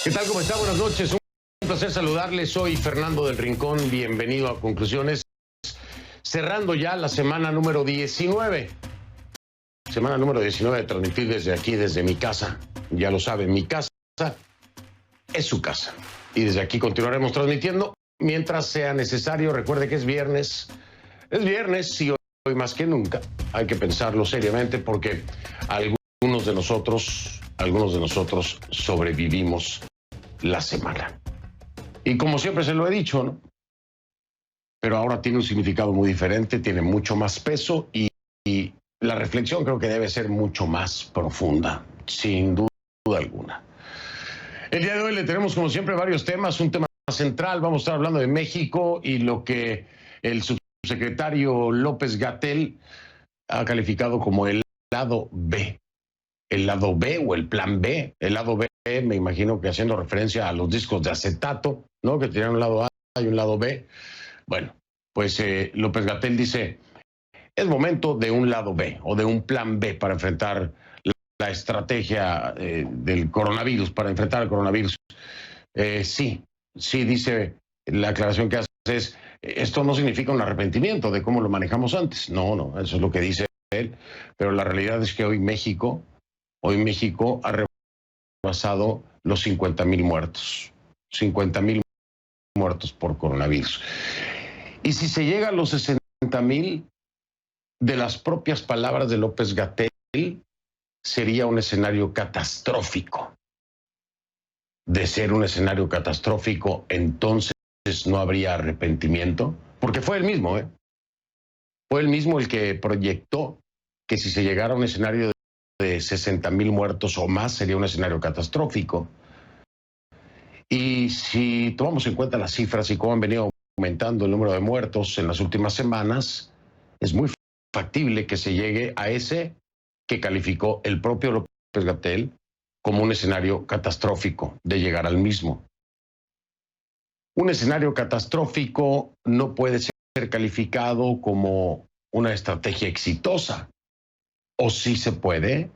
¿Qué tal? ¿Cómo está? Buenas noches. Un placer saludarles. Soy Fernando del Rincón. Bienvenido a Conclusiones. Cerrando ya la semana número 19. Semana número 19 de transmitir desde aquí, desde mi casa. Ya lo saben, mi casa es su casa. Y desde aquí continuaremos transmitiendo mientras sea necesario. Recuerde que es viernes. Es viernes y hoy más que nunca hay que pensarlo seriamente porque algunos de nosotros sobrevivimos la semana. Y como siempre se lo he dicho, ¿no? Pero ahora tiene un significado muy diferente, tiene mucho más peso y la reflexión creo que debe ser mucho más profunda, sin duda alguna. El día de hoy le tenemos como siempre varios temas, un tema central, vamos a estar hablando de México y lo que el subsecretario López-Gatell ha calificado como el lado B. El lado B o el plan B. El lado B, me imagino que haciendo referencia a los discos de acetato, ¿no? Que tenían un lado A y un lado B. Bueno, pues López-Gatell dice, es momento de un lado B o de un plan B para enfrentar la estrategia del coronavirus, para enfrentar el coronavirus. Sí, dice la aclaración que hace es, esto no significa un arrepentimiento de cómo lo manejamos antes. No, eso es lo que dice él. Pero la realidad es que hoy México ha rebasado los 50,000 muertos. 50,000 muertos por coronavirus. Y si se llega a los 60,000, de las propias palabras de López-Gatell, sería un escenario catastrófico. De ser un escenario catastrófico, entonces no habría arrepentimiento, porque fue él mismo, Fue él mismo el que proyectó que si se llegara a un escenario de 60,000 muertos o más, sería un escenario catastrófico. Y si tomamos en cuenta las cifras y cómo han venido aumentando el número de muertos en las últimas semanas, es muy factible que se llegue a ese que calificó el propio López-Gatell como un escenario catastrófico de llegar al mismo. Un escenario catastrófico no puede ser calificado como una estrategia exitosa. O sí se puede,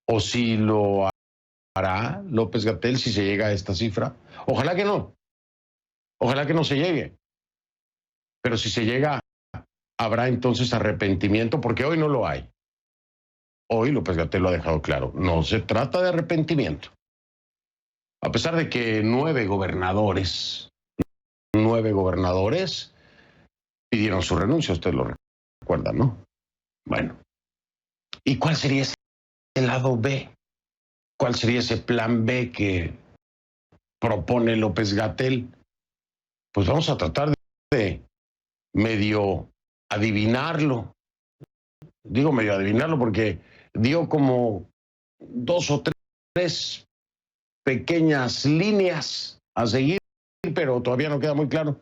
o sí lo hará López-Gatell si se llega a esta cifra. Ojalá que no se llegue. Pero si se llega, habrá entonces arrepentimiento, porque hoy no lo hay. Hoy López-Gatell lo ha dejado claro, no se trata de arrepentimiento. A pesar de que 9 gobernadores pidieron su renuncia, ustedes lo recuerdan, ¿no? Bueno, ¿y cuál sería ese lado B? ¿Cuál sería ese plan B que propone López-Gatell? Pues vamos a tratar de medio adivinarlo. Digo medio adivinarlo porque dio como 2 o 3 pequeñas líneas a seguir, pero todavía no queda muy claro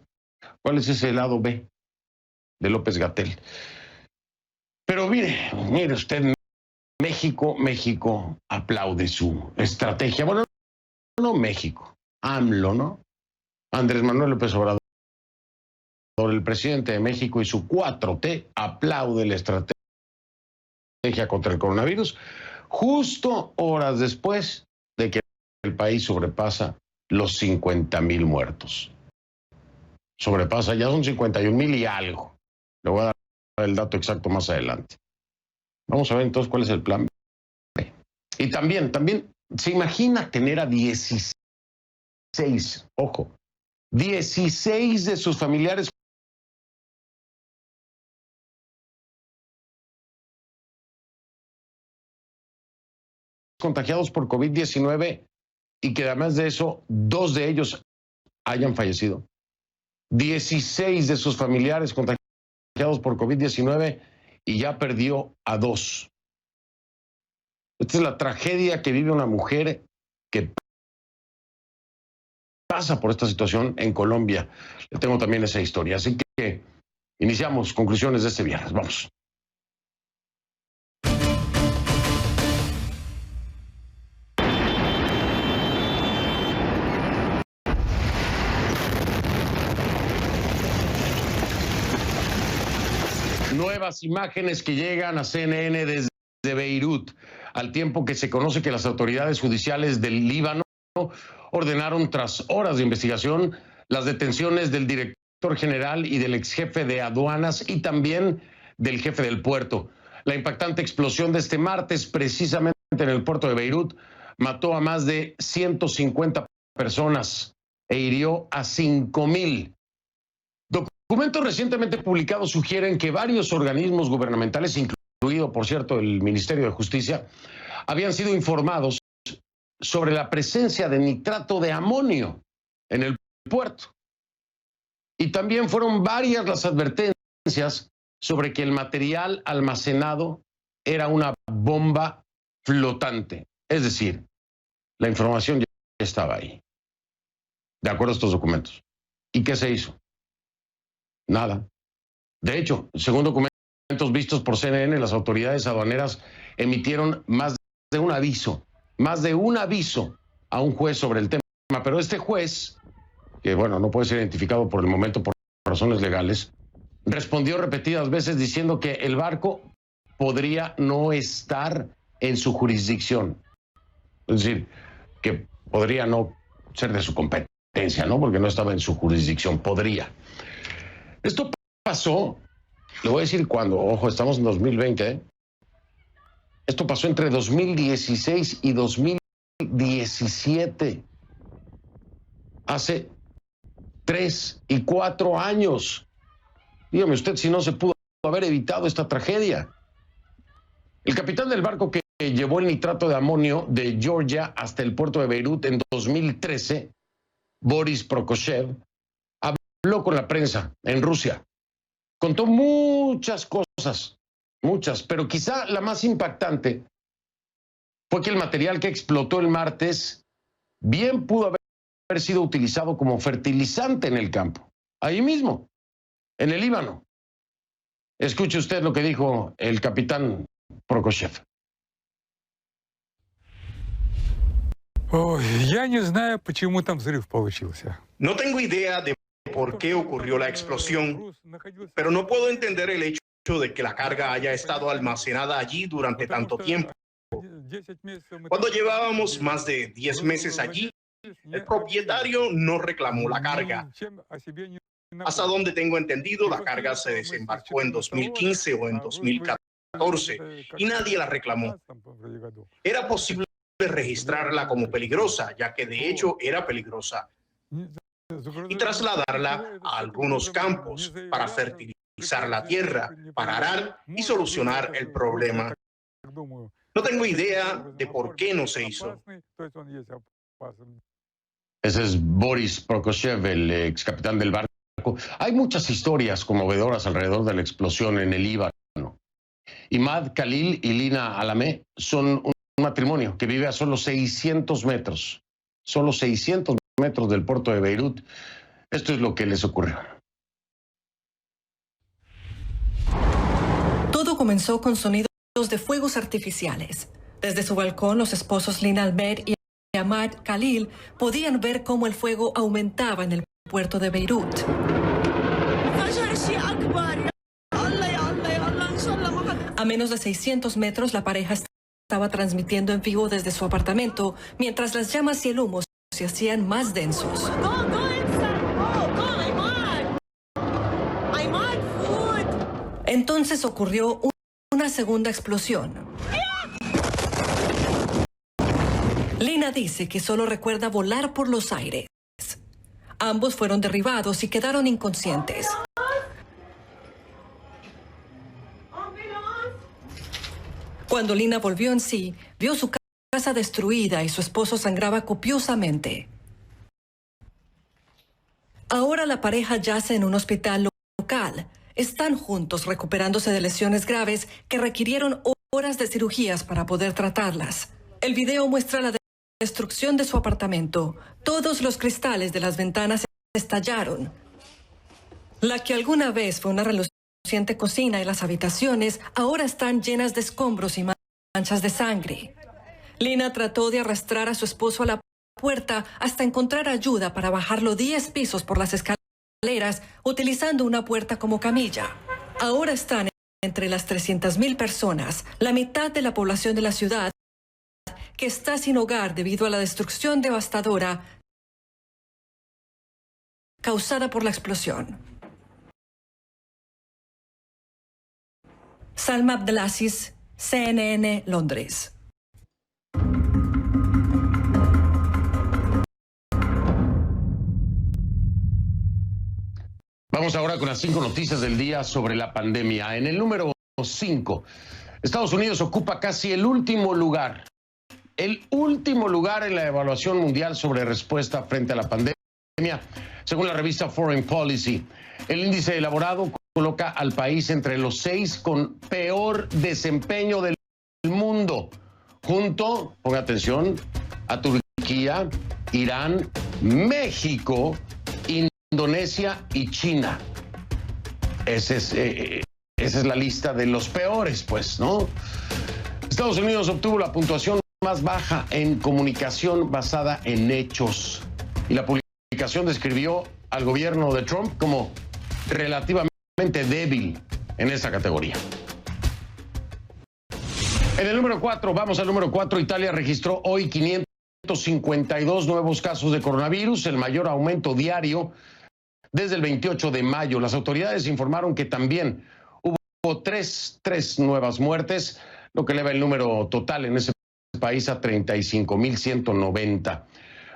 cuál es ese lado B de López-Gatell. Pero mire usted, México aplaude su estrategia. Bueno, no México, AMLO, ¿no? Andrés Manuel López Obrador, el presidente de México y su 4T aplaude la estrategia contra el coronavirus, justo horas después de que el país sobrepasa los 50,000 muertos. Sobrepasa, ya son 51,000 y algo. Le voy a dar el dato exacto más adelante. Vamos a ver entonces cuál es el plan B. Y también, ¿se imagina tener a 16 de sus familiares contagiados por COVID-19 y que además de eso, 2 de ellos hayan fallecido? 16 de sus familiares contagiados por COVID-19 y ya perdió a 2. Esta es la tragedia que vive una mujer que pasa por esta situación en Colombia. Le tengo también esa historia. Así que iniciamos conclusiones de este viernes. Vamos. Nuevas imágenes que llegan a CNN desde Beirut, al tiempo que se conoce que las autoridades judiciales del Líbano ordenaron, tras horas de investigación, las detenciones del director general y del ex jefe de aduanas y también del jefe del puerto. La impactante explosión de este martes, precisamente en el puerto de Beirut, mató a más de 150 personas e hirió a 5,000. Documentos recientemente publicados sugieren que varios organismos gubernamentales, incluido, por cierto, el Ministerio de Justicia, habían sido informados sobre la presencia de nitrato de amonio en el puerto. Y también fueron varias las advertencias sobre que el material almacenado era una bomba flotante. Es decir, la información ya estaba ahí, de acuerdo a estos documentos. ¿Y qué se hizo? Nada. De hecho, según documentos vistos por CNN, las autoridades aduaneras emitieron más de un aviso a un juez sobre el tema. Pero este juez, que bueno, no puede ser identificado por el momento por razones legales, respondió repetidas veces diciendo que el barco podría no estar en su jurisdicción. Es decir, que podría no ser de su competencia, ¿no? Porque no estaba en su jurisdicción, podría. Esto pasó, le voy a decir cuándo, ojo, estamos en 2020, ¿eh? Esto pasó entre 2016 y 2017. Hace 3 y 4 años. Dígame usted si no se pudo haber evitado esta tragedia. El capitán del barco que llevó el nitrato de amonio de Georgia hasta el puerto de Beirut en 2013, Boris Prokofiev, habló con la prensa en Rusia. Contó muchas cosas, pero quizá la más impactante fue que el material que explotó el martes bien pudo haber sido utilizado como fertilizante en el campo, ahí mismo, en el Líbano. Escuche usted lo que dijo el capitán Prokofiev. Я не знаю, почему там взрыв получился. No tengo idea de por qué ocurrió la explosión, pero no puedo entender el hecho de que la carga haya estado almacenada allí durante tanto tiempo. Cuando llevábamos más de 10 meses allí, el propietario no reclamó la carga. Hasta donde tengo entendido, la carga se desembarcó en 2015 o en 2014 y nadie la reclamó. Era posible registrarla como peligrosa, ya que de hecho era peligrosa, y trasladarla a algunos campos para fertilizar la tierra, para arar y solucionar el problema. No tengo idea de por qué no se hizo. Ese es Boris Prokofiev, el ex capitán del barco. Hay muchas historias conmovedoras alrededor de la explosión en el Líbano. Imad Khalil y Lina Alameh son un matrimonio que vive a solo 600 metros del puerto de Beirut. Esto es lo que les ocurrió. Todo comenzó con sonidos de fuegos artificiales. Desde su balcón, los esposos Lina Alameh y Imad Khalil podían ver cómo el fuego aumentaba en el puerto de Beirut. A menos de 600 metros, la pareja estaba transmitiendo en vivo desde su apartamento, mientras las llamas y el humo se hacían más densos. Entonces ocurrió una segunda explosión. Lina dice que solo recuerda volar por los aires. Ambos fueron derribados y quedaron inconscientes. Cuando Lina volvió en sí, vio su casa destruida y su esposo sangraba copiosamente. Ahora la pareja yace en un hospital local. Están juntos recuperándose de lesiones graves que requirieron horas de cirugías para poder tratarlas. El video muestra la destrucción de su apartamento. Todos los cristales de las ventanas estallaron. La que alguna vez fue una reluciente cocina y las habitaciones ahora están llenas de escombros y manchas de sangre. Lina trató de arrastrar a su esposo a la puerta hasta encontrar ayuda para bajarlo 10 pisos por las escaleras utilizando una puerta como camilla. Ahora están entre las 300,000 personas, la mitad de la población de la ciudad, que está sin hogar debido a la destrucción devastadora causada por la explosión. Salma Abdelaziz, CNN, Londres. Vamos ahora con las 5 noticias del día sobre la pandemia. En el número 5, Estados Unidos ocupa casi el último lugar en la evaluación mundial sobre respuesta frente a la pandemia, según la revista Foreign Policy. El índice elaborado coloca al país entre los 6 con peor desempeño del mundo, junto, ponga atención, a Turquía, Irán, México, Indonesia y China. Esa es la lista de los peores, pues, ¿no? Estados Unidos obtuvo la puntuación más baja en comunicación basada en hechos. Y la publicación describió al gobierno de Trump como relativamente débil en esta categoría. En el número 4, vamos al número 4, Italia registró hoy 552 nuevos casos de coronavirus, el mayor aumento diario desde el 28 de mayo. Las autoridades informaron que también hubo tres nuevas muertes, lo que eleva el número total en ese país a 35.190.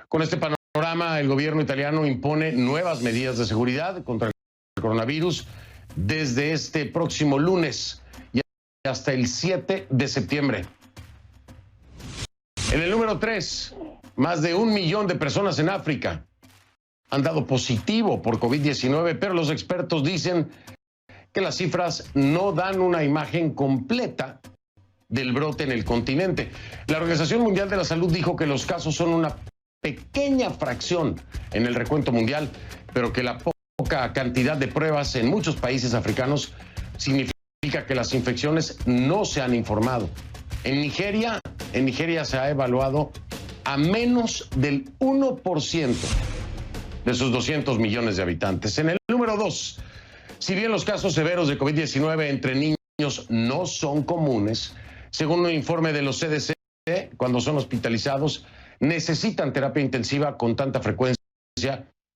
Con este panorama, el gobierno italiano impone nuevas medidas de seguridad contra el coronavirus desde este próximo lunes y hasta el 7 de septiembre. En el número 3, más de 1 millón de personas en África han dado positivo por COVID-19, pero los expertos dicen que las cifras no dan una imagen completa del brote en el continente. La Organización Mundial de la Salud dijo que los casos son una pequeña fracción en el recuento mundial, pero que la poca cantidad de pruebas en muchos países africanos significa que las infecciones no se han informado. En Nigeria se ha evaluado a menos del 1% de sus 200 millones de habitantes. En el número 2, si bien los casos severos de COVID-19 entre niños no son comunes, según un informe de los CDC, cuando son hospitalizados, necesitan terapia intensiva con tanta frecuencia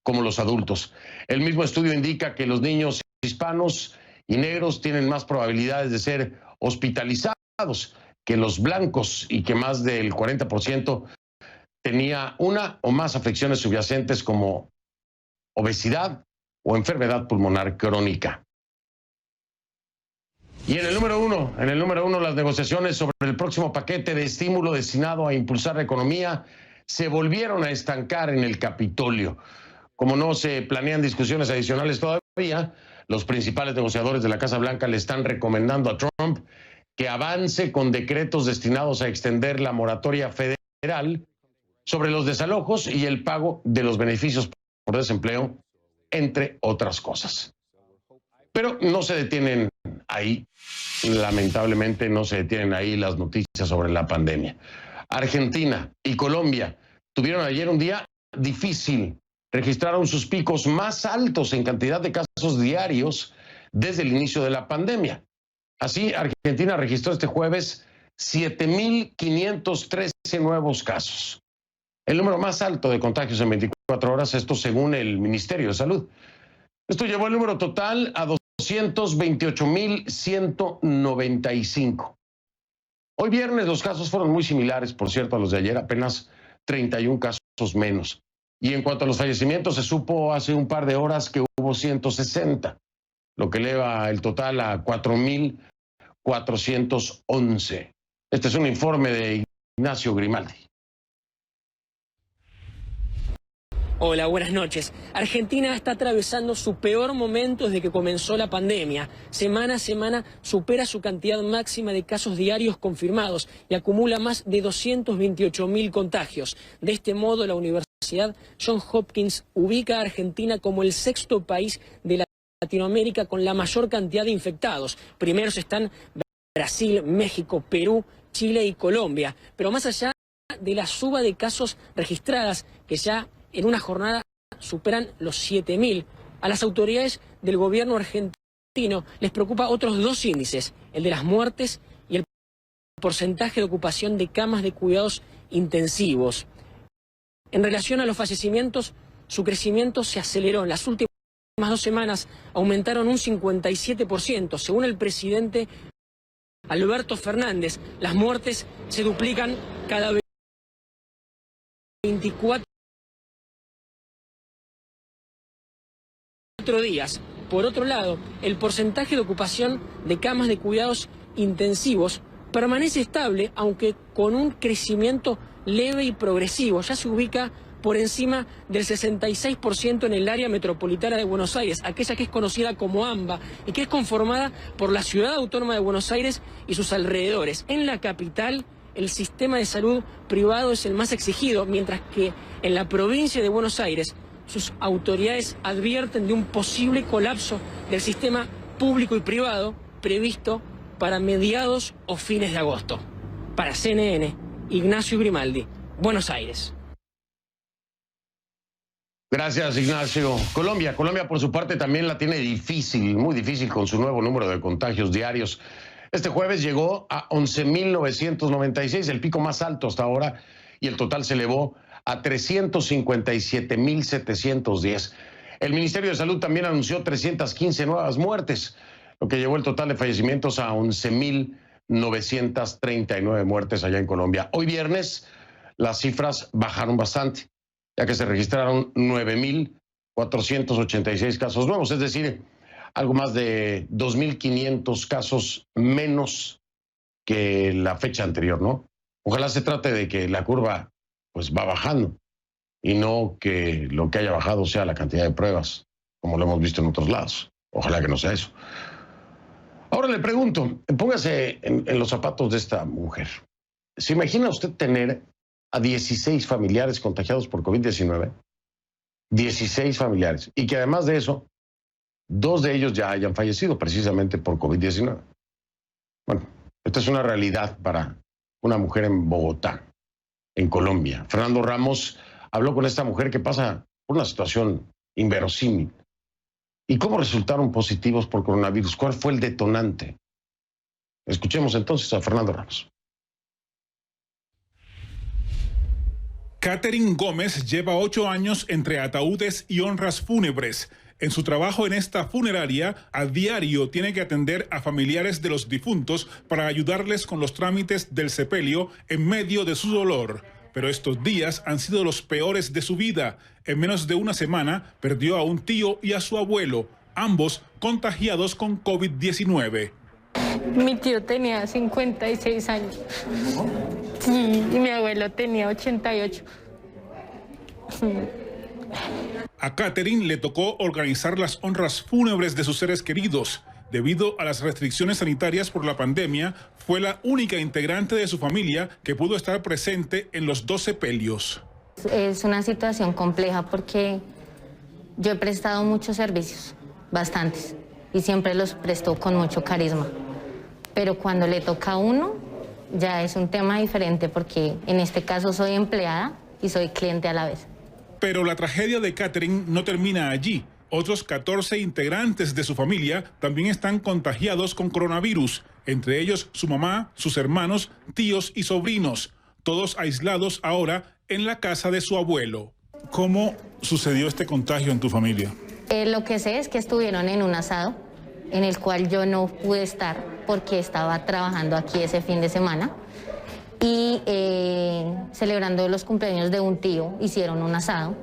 como los adultos. El mismo estudio indica que los niños hispanos y negros tienen más probabilidades de ser hospitalizados que los blancos y que más del 40% tenía una o más afecciones subyacentes como obesidad o enfermedad pulmonar crónica. Y en el número uno, las negociaciones sobre el próximo paquete de estímulo destinado a impulsar la economía se volvieron a estancar en el Capitolio. Como no se planean discusiones adicionales todavía, los principales negociadores de la Casa Blanca le están recomendando a Trump que avance con decretos destinados a extender la moratoria federal sobre los desalojos y el pago de los beneficios por desempleo, entre otras cosas. Pero no se detienen ahí, lamentablemente no se detienen ahí las noticias sobre la pandemia. Argentina y Colombia tuvieron ayer un día difícil. Registraron sus picos más altos en cantidad de casos diarios desde el inicio de la pandemia. Así, Argentina registró este jueves 7.513 nuevos casos. El número más alto de contagios en 24 horas, esto según el Ministerio de Salud. Esto llevó el número total a 228.195. Hoy viernes los casos fueron muy similares, por cierto, a los de ayer, apenas 31 casos menos. Y en cuanto a los fallecimientos, se supo hace un par de horas que hubo 160, lo que eleva el total a 4.411. Este es un informe de Ignacio Grimaldi. Hola, buenas noches. Argentina está atravesando su peor momento desde que comenzó la pandemia. Semana a semana supera su cantidad máxima de casos diarios confirmados y acumula más de 228.000 contagios. De este modo, la Universidad Johns Hopkins ubica a Argentina como el 6º país de Latinoamérica con la mayor cantidad de infectados. Primeros están Brasil, México, Perú, Chile y Colombia. Pero más allá de la suba de casos registradas, que ya en una jornada superan los 7.000. A las autoridades del gobierno argentino les preocupa otros dos índices, el de las muertes y el porcentaje de ocupación de camas de cuidados intensivos. En relación a los fallecimientos, su crecimiento se aceleró. En las últimas 2 semanas aumentaron un 57%. Según el presidente Alberto Fernández, las muertes se duplican cada 24 días. Por otro lado, el porcentaje de ocupación de camas de cuidados intensivos permanece estable, aunque con un crecimiento leve y progresivo. Ya se ubica por encima del 66% en el área metropolitana de Buenos Aires, aquella que es conocida como AMBA y que es conformada por la Ciudad Autónoma de Buenos Aires y sus alrededores. En la capital, el sistema de salud privado es el más exigido, mientras que en la provincia de Buenos Aires sus autoridades advierten de un posible colapso del sistema público y privado previsto para mediados o fines de agosto. Para CNN, Ignacio Grimaldi, Buenos Aires. Gracias, Ignacio. Colombia por su parte también la tiene difícil, muy difícil con su nuevo número de contagios diarios. Este jueves llegó a 11.996, el pico más alto hasta ahora, y el total se elevó a 357.710. El Ministerio de Salud también anunció 315 nuevas muertes, lo que llevó el total de fallecimientos a 11.939 muertes allá en Colombia. Hoy viernes las cifras bajaron bastante, ya que se registraron 9.486 casos nuevos, es decir, algo más de 2.500 casos menos que la fecha anterior, ¿no? Ojalá se trate de que la curva pues va bajando y no que lo que haya bajado sea la cantidad de pruebas, como lo hemos visto en otros lados. Ojalá que no sea eso. Ahora le pregunto, póngase en los zapatos de esta mujer. ¿Se imagina usted tener a 16 familiares contagiados por COVID-19? 16 familiares. Y que además de eso, 2 de ellos ya hayan fallecido precisamente por COVID-19. Bueno, esta es una realidad para una mujer en Bogotá, en Colombia. Fernando Ramos habló con esta mujer que pasa por una situación inverosímil. ¿Y cómo resultaron positivos por coronavirus? ¿Cuál fue el detonante? Escuchemos entonces a Fernando Ramos. Catherine Gómez lleva 8 años entre ataúdes y honras fúnebres. En su trabajo en esta funeraria, a diario tiene que atender a familiares de los difuntos para ayudarles con los trámites del sepelio en medio de su dolor. Pero estos días han sido los peores de su vida. En menos de una semana perdió a un tío y a su abuelo, ambos contagiados con COVID-19. Mi tío tenía 56 años. Sí, y mi abuelo tenía 88. A Catherine le tocó organizar las honras fúnebres de sus seres queridos. Debido a las restricciones sanitarias por la pandemia, fue la única integrante de su familia que pudo estar presente en los 2 sepelios. Es una situación compleja porque yo he prestado muchos servicios, bastantes, y siempre los presto con mucho carisma. Pero cuando le toca a uno, ya es un tema diferente porque en este caso soy empleada y soy cliente a la vez. Pero la tragedia de Catherine no termina allí. Otros 14 integrantes de su familia también están contagiados con coronavirus, entre ellos su mamá, sus hermanos, tíos y sobrinos, todos aislados ahora en la casa de su abuelo. ¿Cómo sucedió este contagio en tu familia? Lo que sé es que estuvieron en un asado en el cual yo no pude estar porque estaba trabajando aquí ese fin de semana y celebrando los cumpleaños de un tío hicieron un asado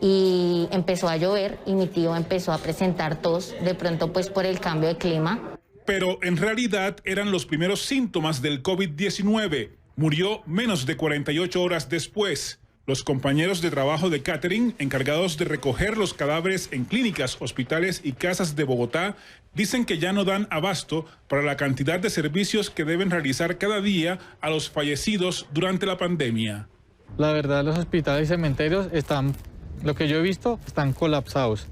y empezó a llover y mi tío empezó a presentar tos, de pronto pues por el cambio de clima. Pero en realidad eran los primeros síntomas del COVID-19. Murió menos de 48 horas después. Los compañeros de trabajo de Catherine, encargados de recoger los cadáveres en clínicas, hospitales y casas de Bogotá, dicen que ya no dan abasto para la cantidad de servicios que deben realizar cada día a los fallecidos durante la pandemia. La verdad, los hospitales y cementerios están, lo que yo he visto, están colapsados.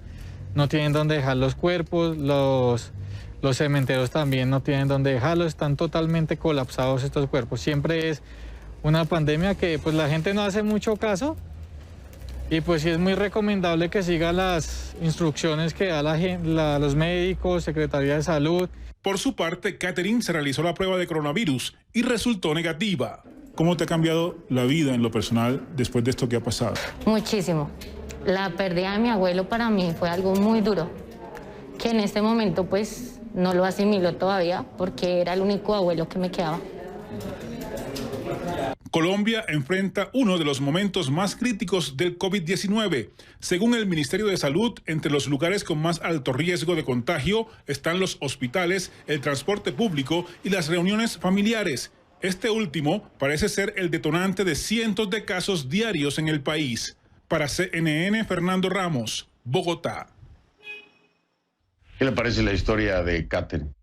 No tienen dónde dejar los cuerpos, los cementerios también no tienen dónde dejarlos, están totalmente colapsados estos cuerpos. Siempre es una pandemia que pues la gente no hace mucho caso y pues sí es muy recomendable que siga las instrucciones que da los médicos, Secretaría de Salud. Por su parte, Catherine se realizó la prueba de coronavirus y resultó negativa. ¿Cómo te ha cambiado la vida en lo personal después de esto que ha pasado? Muchísimo. La pérdida de mi abuelo para mí fue algo muy duro, que en este momento pues no lo asimilo todavía porque era el único abuelo que me quedaba. Colombia enfrenta uno de los momentos más críticos del COVID-19. Según el Ministerio de Salud, entre los lugares con más alto riesgo de contagio están los hospitales, el transporte público y las reuniones familiares. Este último parece ser el detonante de cientos de casos diarios en el país. Para CNN, Fernando Ramos, Bogotá. ¿Qué le parece la historia de Katherine?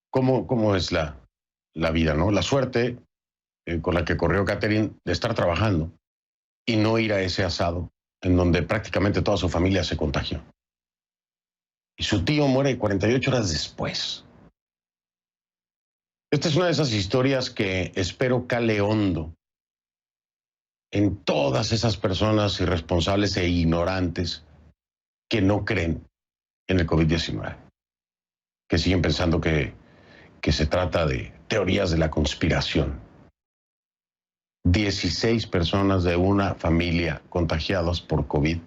¿Cómo es la vida, no? La suerte con la que corrió Katherine de estar trabajando y no ir a ese asado en donde prácticamente toda su familia se contagió. Y su tío muere 48 horas después. Esta es una de esas historias que espero cale hondo en todas esas personas irresponsables e ignorantes que no creen en el COVID-19, que siguen pensando que se trata de teorías de la conspiración. 16 personas de una familia contagiadas por COVID,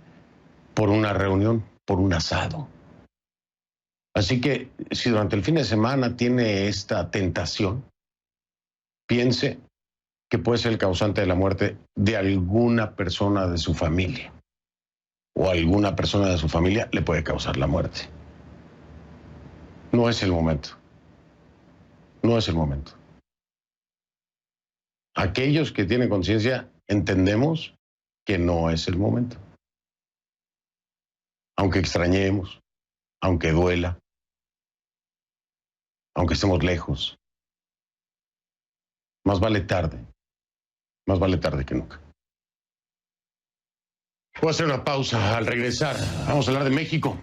por una reunión, por un asado. Así que si durante el fin de semana tiene esta tentación, piense que puede ser el causante de la muerte de alguna persona de su familia. O alguna persona de su familia le puede causar la muerte. No es el momento. No es el momento. Aquellos que tienen conciencia entendemos que no es el momento. Aunque extrañemos, aunque duela, aunque estemos lejos, más vale tarde que nunca. Voy a hacer una pausa. Al regresar, vamos a hablar de México.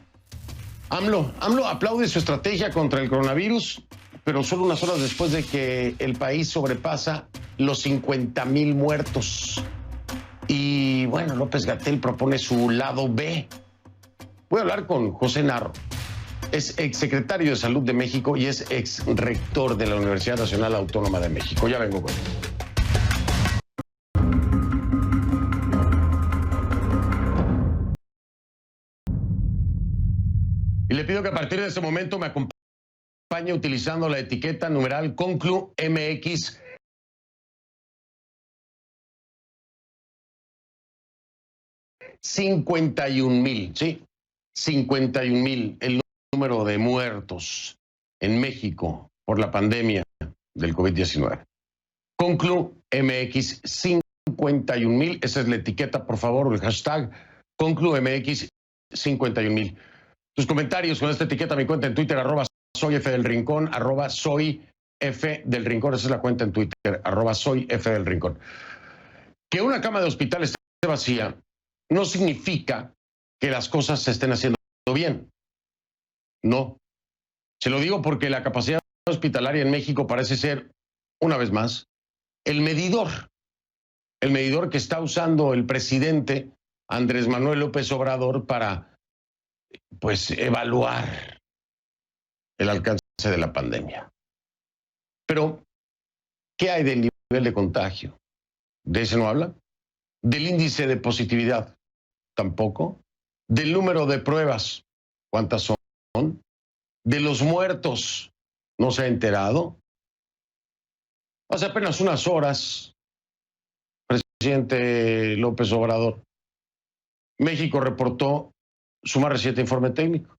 AMLO aplaude su estrategia contra el coronavirus, pero solo unas horas después de que el país sobrepasa los 50,000 muertos. Y bueno, López-Gatell propone su lado B. Voy a hablar con José Narro. Es exsecretario de Salud de México y es exrector de la Universidad Nacional Autónoma de México. Ya vengo con él. Y le pido que a partir de este momento me acompañe utilizando la etiqueta numeral Conclu MX. $51,000, ¿sí? 51,000, el número de muertos en México por la pandemia del COVID-19. Conclu MX 51,000, esa es la etiqueta, por favor, el hashtag Conclu MX 51,000. Tus comentarios con esta etiqueta, mi cuenta en Twitter, @soyfdelrincón, @soyfdelrincón, esa es la cuenta en Twitter, @soyfdelrincón. Que una cama de hospital esté vacía no significa que las cosas se estén haciendo bien. No. Se lo digo porque la capacidad hospitalaria en México parece ser, una vez más, el medidor que está usando el presidente Andrés Manuel López Obrador para, pues, evaluar el alcance de la pandemia. Pero, ¿qué hay del nivel de contagio? ¿De ese no habla? ¿Del índice de positividad? Tampoco. ¿Del número de pruebas? ¿Cuántas son? ¿De los muertos? ¿No se ha enterado? Hace apenas unas horas, presidente López Obrador, México reportó su más reciente informe técnico.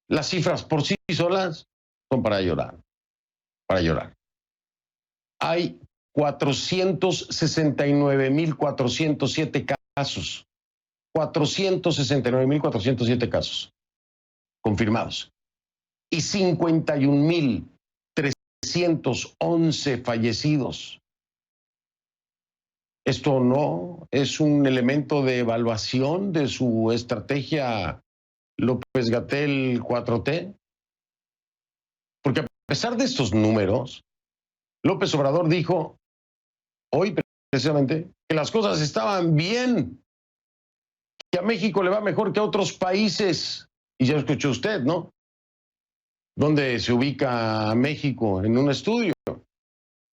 Las cifras por sí solas son para llorar. Para llorar. Hay 469,407 casos. 469,407 casos confirmados. Y 51,311 fallecidos. ¿Esto no es un elemento de evaluación de su estrategia López-Gatell 4T? Porque a pesar de estos números, López Obrador dijo hoy precisamente que las cosas estaban bien, que a México le va mejor que a otros países. Y ya escuchó usted, ¿no? ¿Dónde se ubica México en un estudio?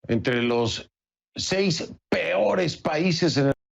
Entre los 6 peores países en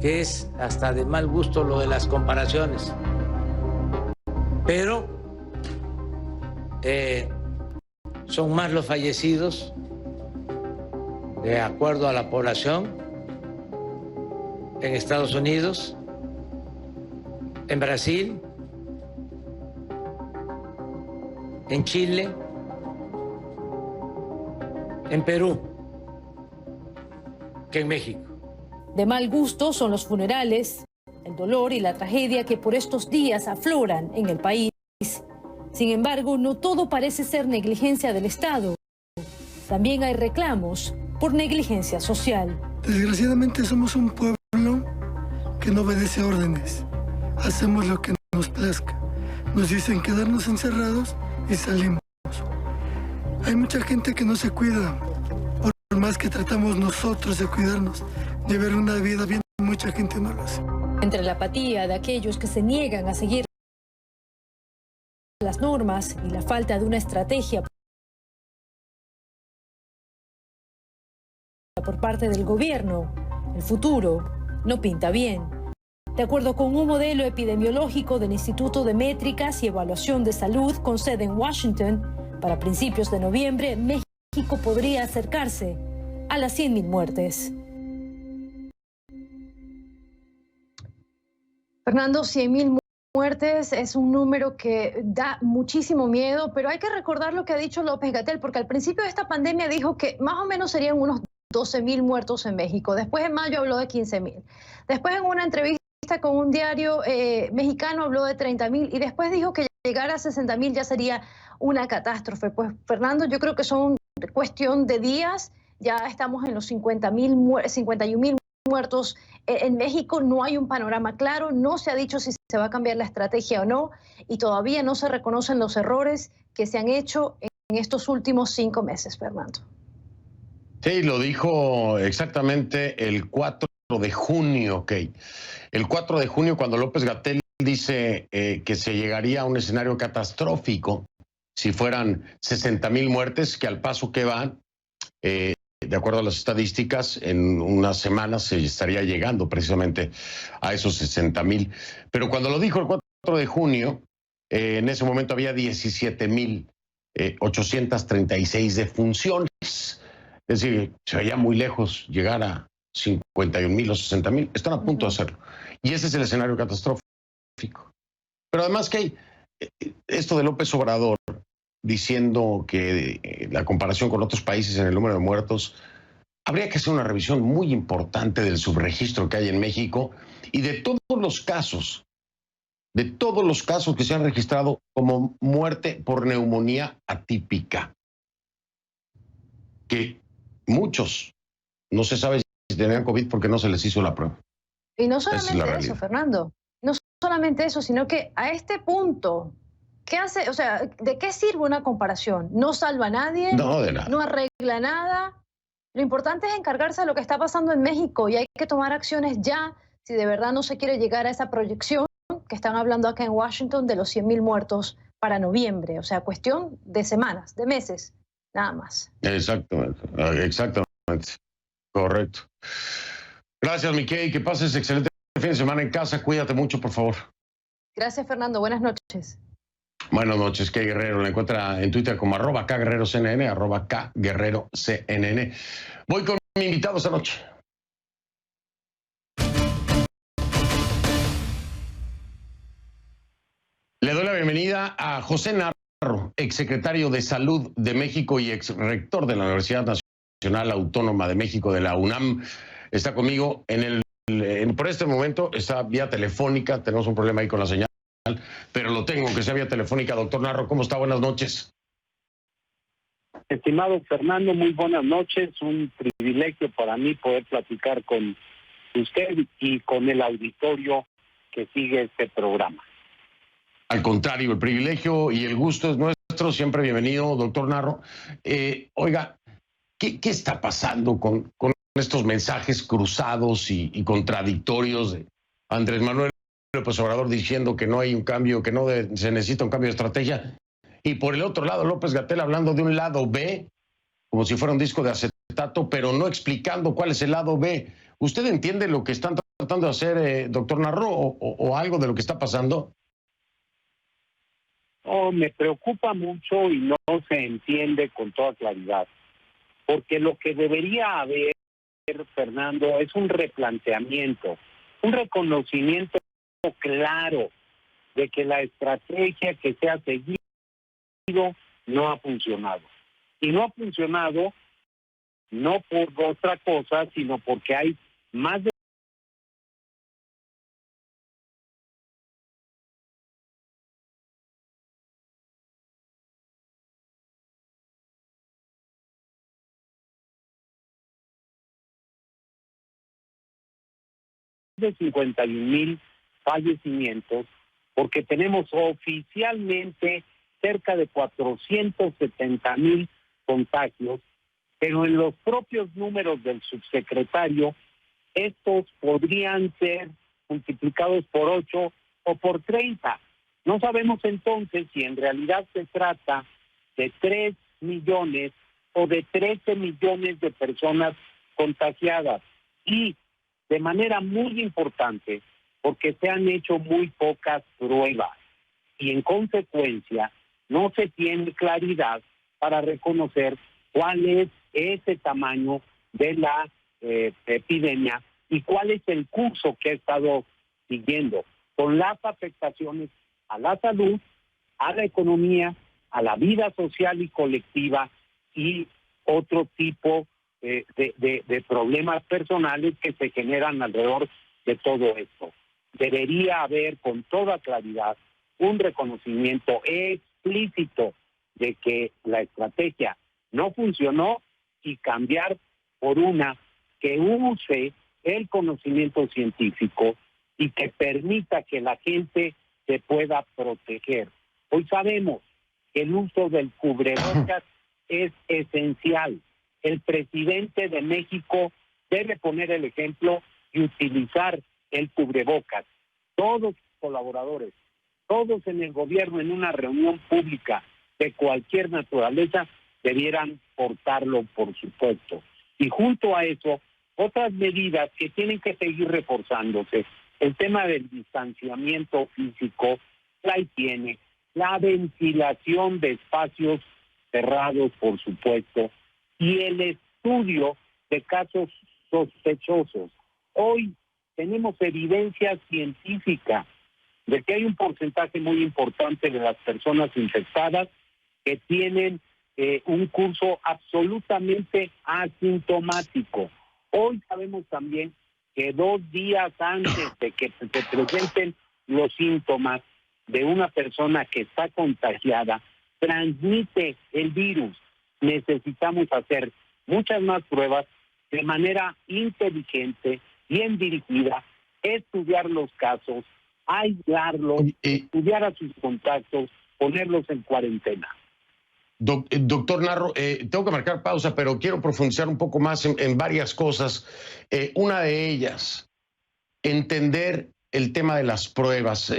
que es hasta de mal gusto lo de las comparaciones. Pero son más los fallecidos de acuerdo a la población en Estados Unidos, en Brasil, en Chile, en Perú, que en México. De mal gusto son los funerales, el dolor y la tragedia que por estos días afloran en el país. Sin embargo, no todo parece ser negligencia del Estado. También hay reclamos por negligencia social. Desgraciadamente somos un pueblo que no obedece órdenes. Hacemos lo que nos plazca. Nos dicen quedarnos encerrados y salimos. Hay mucha gente que no se cuida. Por más que tratamos nosotros de cuidarnos, de ver una vida bien, mucha gente no lo hace. Entre la apatía de aquellos que se niegan a seguir las normas y la falta de una estrategia por parte del gobierno, el futuro no pinta bien. De acuerdo con un modelo epidemiológico del Instituto de Métricas y Evaluación de Salud con sede en Washington, para principios de noviembre, México podría acercarse a las 100.000 muertes. Fernando, 100.000 muertes es un número que da muchísimo miedo, pero hay que recordar lo que ha dicho López-Gatell, porque al principio de esta pandemia dijo que más o menos serían unos 12.000 muertos en México. Después en mayo habló de 15.000. Después en una entrevista con un diario mexicano habló de 30.000 y después dijo que llegar a 60.000 ya sería una catástrofe. Pues Fernando, yo creo que son cuestión de días. Ya estamos en los 51.000 muertos en México. No hay un panorama claro, no se ha dicho si se va a cambiar la estrategia o no y todavía no se reconocen los errores que se han hecho en estos últimos 5 meses, Fernando. Sí, lo dijo exactamente el 4 de junio, Kate. El 4 de junio, cuando López-Gatell dice que se llegaría a un escenario catastrófico si fueran 60.000 muertes, que al paso que van, de acuerdo a las estadísticas, en unas semanas se estaría llegando precisamente a esos 60.000. Pero cuando lo dijo el 4 de junio, en ese momento había 17.836 defunciones. Es decir, se veía muy lejos llegar a 51.000 o 60.000. Están a punto de hacerlo. Y ese es el escenario catastrófico. Pero además que hay esto de López Obrador diciendo que la comparación con otros países en el número de muertos, habría que hacer una revisión muy importante del subregistro que hay en México y de todos los casos que se han registrado como muerte por neumonía atípica. Que muchos no se sabe si tenían COVID porque no se les hizo la prueba. Y no solamente eso, Fernando, no solamente eso, sino que a este punto, ¿qué hace? O sea, ¿de qué sirve una comparación? No salva a nadie, no, de nada. No arregla nada. Lo importante es encargarse de lo que está pasando en México y hay que tomar acciones ya si de verdad no se quiere llegar a esa proyección que están hablando acá en Washington de los 100.000 muertos para noviembre. O sea, cuestión de semanas, de meses, nada más. Exactamente. Correcto. Gracias, Mickey. Que pases excelente fin de semana en casa. Cuídate mucho, por favor. Gracias, Fernando. Buenas noches. Buenas noches, Kay Guerrero. La encuentra en Twitter como @KGuerreroCNN, @KGuerreroCNN. Voy con mi invitado esta noche. Le doy la bienvenida a José Narro, exsecretario de Salud de México y exrector de la Universidad Nacional Autónoma de México, de la UNAM. Está conmigo por este momento, está vía telefónica. Tenemos un problema ahí con la señal, pero lo tengo, que sea vía telefónica. Doctor Narro, ¿cómo está? Buenas noches. Estimado Fernando, muy buenas noches. Un privilegio para mí poder platicar con usted y con el auditorio que sigue este programa. Al contrario, el privilegio y el gusto es nuestro. Siempre bienvenido, doctor Narro. Oiga, ¿qué está pasando con estos mensajes cruzados y contradictorios de Andrés Manuel López Obrador diciendo que no hay un cambio, que no se necesita un cambio de estrategia? Y por el otro lado, López-Gatell hablando de un lado B, como si fuera un disco de acetato, pero no explicando cuál es el lado B. ¿Usted entiende lo que están tratando de hacer, doctor Narro, o algo de lo que está pasando? Oh, me preocupa mucho y no se entiende con toda claridad, porque lo que debería haber, Fernando, es un replanteamiento, un reconocimiento claro de que la estrategia que se ha seguido no ha funcionado. Y no ha funcionado no por otra cosa, sino porque hay más de de 51,000 fallecimientos, porque tenemos oficialmente cerca de 470,000 contagios, pero en los propios números del subsecretario, estos podrían ser multiplicados por 8 o por 30. No sabemos entonces si en realidad se trata de 3 millones o de 13 millones de personas contagiadas. Y de manera muy importante, porque se han hecho muy pocas pruebas y en consecuencia no se tiene claridad para reconocer cuál es ese tamaño de la epidemia y cuál es el curso que ha estado siguiendo, con las afectaciones a la salud, a la economía, a la vida social y colectiva y otro tipo de problemas personales que se generan alrededor de todo esto. Debería haber con toda claridad un reconocimiento explícito de que la estrategia no funcionó y cambiar por una que use el conocimiento científico y que permita que la gente se pueda proteger. Hoy sabemos que el uso del cubrebocas es esencial. El presidente de México debe poner el ejemplo y utilizar el cubrebocas. Todos los colaboradores, todos en el gobierno en una reunión pública de cualquier naturaleza debieran portarlo, por supuesto. Y junto a eso, otras medidas que tienen que seguir reforzándose. El tema del distanciamiento físico, la higiene, la ventilación de espacios cerrados, por supuesto, y el estudio de casos sospechosos. Hoy tenemos evidencia científica de que hay un porcentaje muy importante de las personas infectadas que tienen un curso absolutamente asintomático. Hoy sabemos también que 2 días antes de que se presenten los síntomas de una persona que está contagiada, transmite el virus. Necesitamos hacer muchas más pruebas de manera inteligente, bien dirigida, estudiar los casos, aislarlos, estudiar a sus contactos, ponerlos en cuarentena. Doctor Narro, tengo que marcar pausa, pero quiero profundizar un poco más en varias cosas. Una de ellas, entender el tema de las pruebas.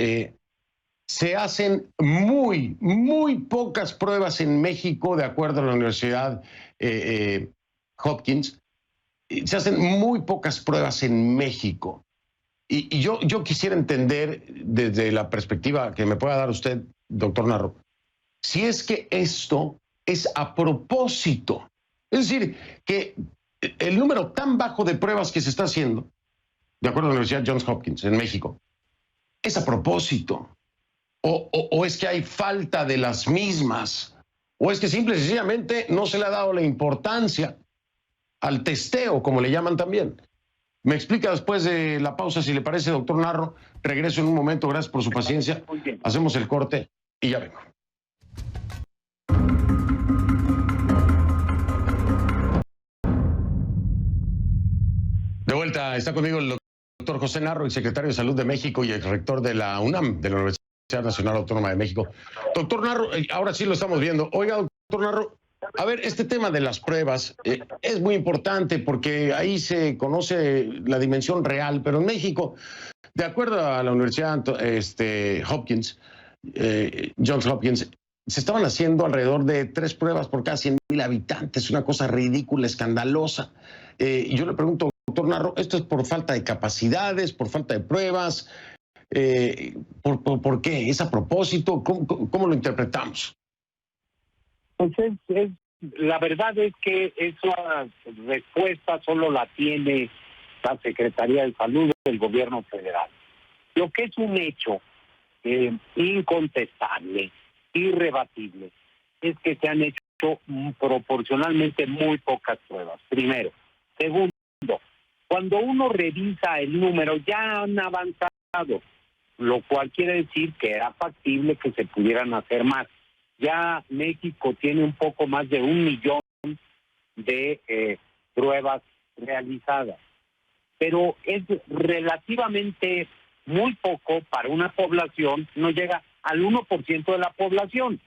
Se hacen muy pocas pruebas en México, de acuerdo a la Universidad Hopkins. Se hacen muy pocas pruebas en México. Y yo quisiera entender, desde la perspectiva que me pueda dar usted, doctor Narro, si es que esto es a propósito. Es decir, que el número tan bajo de pruebas que se está haciendo, de acuerdo a la Universidad Johns Hopkins en México, es a propósito. O es que hay falta de las mismas, o es que simple y sencillamente no se le ha dado la importancia al testeo, como le llaman también. Me explica después de la pausa, si le parece, doctor Narro. Regreso en un momento, gracias por su paciencia. Hacemos el corte y ya vengo. De vuelta, está conmigo el doctor José Narro, el secretario de Salud de México y el rector de la UNAM, de la Universidad Nacional Autónoma de México. Doctor Narro, ahora sí lo estamos viendo. Oiga, doctor Narro, a ver, este tema de las pruebas es muy importante porque ahí se conoce la dimensión real, pero en México, de acuerdo a la Universidad Hopkins, Johns Hopkins, se estaban haciendo alrededor de 3 pruebas por cada 100,000 habitantes, una cosa ridícula, escandalosa. Y yo le pregunto, doctor Narro, ¿esto es por falta de capacidades, por falta de pruebas? ¿Por qué? ¿Es a propósito? ¿Cómo lo interpretamos? Pues la verdad es que esa respuesta solo la tiene la Secretaría de Salud del Gobierno Federal. Lo que es un hecho incontestable, irrebatible, es que se han hecho proporcionalmente muy pocas pruebas, primero. Segundo, cuando uno revisa el número, ya han avanzado, lo cual quiere decir que era factible que se pudieran hacer más. Ya México tiene un poco más de 1 millón de pruebas realizadas, pero es relativamente muy poco para una población, no llega al 1% de la población.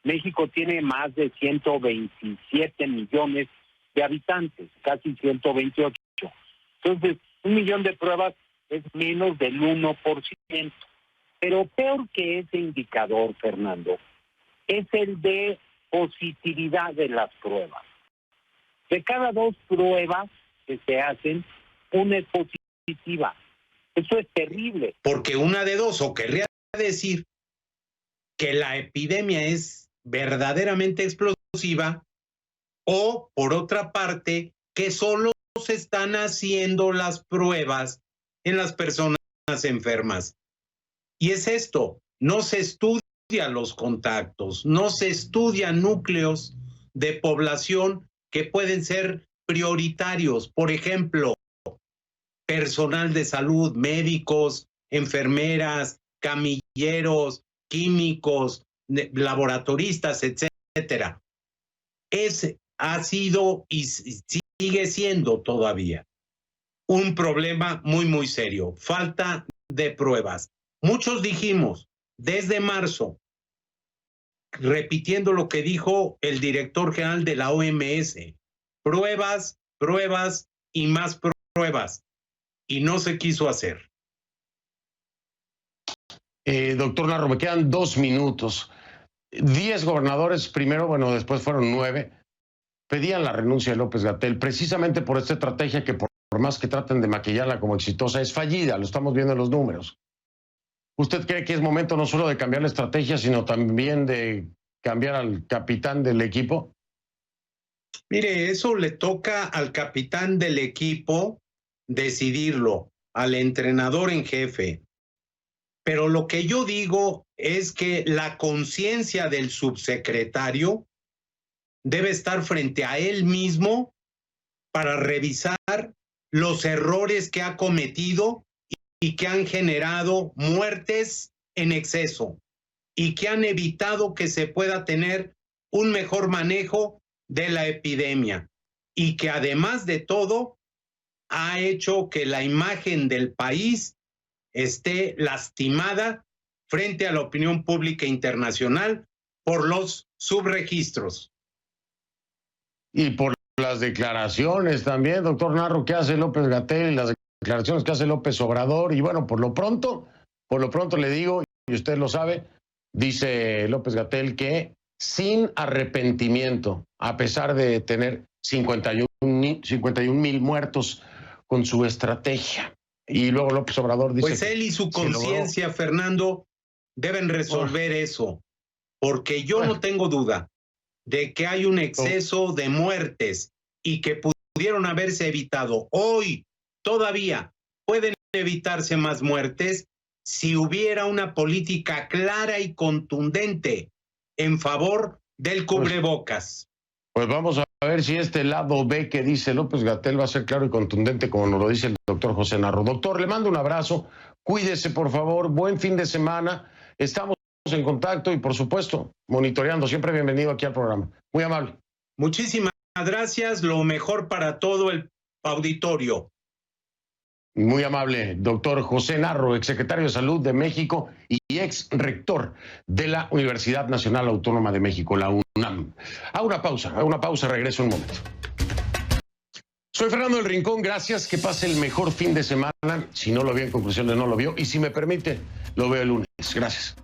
México tiene más de 127 millones de habitantes, casi 128. Entonces, 1 millón de pruebas es menos del 1%. Pero peor que ese indicador, Fernando, es el de positividad de las pruebas. De cada 2 pruebas que se hacen, una es positiva. Eso es terrible. Porque una de dos, o querría decir que la epidemia es verdaderamente explosiva, o por otra parte, que solo se están haciendo las pruebas en las personas enfermas. Y es esto, no se estudia los contactos, no se estudian núcleos de población que pueden ser prioritarios. Por ejemplo, personal de salud, médicos, enfermeras, camilleros, químicos, laboratoristas, etcétera. Ha sido y sigue siendo todavía un problema muy, muy serio. Falta de pruebas. Muchos dijimos desde marzo, repitiendo lo que dijo el director general de la OMS, pruebas, pruebas y más pruebas. Y no se quiso hacer. Doctor Narro, me quedan 2 minutos. 10 gobernadores, primero, bueno, después fueron 9, pedían la renuncia de López-Gatell precisamente por esta estrategia que por más que traten de maquillarla como exitosa, es fallida, lo estamos viendo en los números. ¿Usted cree que es momento no solo de cambiar la estrategia, sino también de cambiar al capitán del equipo? Mire, eso le toca al capitán del equipo decidirlo, al entrenador en jefe. Pero lo que yo digo es que la conciencia del subsecretario debe estar frente a él mismo para revisar los errores que ha cometido y que han generado muertes en exceso y que han evitado que se pueda tener un mejor manejo de la epidemia y que además de todo ha hecho que la imagen del país esté lastimada frente a la opinión pública internacional por los subregistros. Y por las declaraciones también, doctor Narro, que hace López-Gatell, las declaraciones que hace López Obrador, y bueno, por lo pronto le digo, y usted lo sabe, dice López-Gatell que sin arrepentimiento, a pesar de tener 51,000 muertos con su estrategia. Y luego López Obrador dice... Pues él y su conciencia, Fernando, deben resolver eso, porque yo no tengo duda de que hay un exceso de muertes y que pudieron haberse evitado. Hoy todavía pueden evitarse más muertes si hubiera una política clara y contundente en favor del cubrebocas. Pues vamos a ver si este lado B que dice López-Gatell va a ser claro y contundente como nos lo dice el doctor José Narro. Doctor, le mando un abrazo, cuídese por favor, buen fin de semana, estamos en contacto y por supuesto monitoreando, siempre bienvenido aquí al programa. Muy amable. Muchísimas gracias, lo mejor para todo el auditorio. Muy amable, doctor José Narro, exsecretario de Salud de México y ex rector de la Universidad Nacional Autónoma de México, la UNAM. A una pausa, regreso un momento. Soy Fernando del Rincón, gracias, que pase el mejor fin de semana. Si no lo vio, en conclusión de no lo vio, y si me permite, lo veo el lunes. Gracias.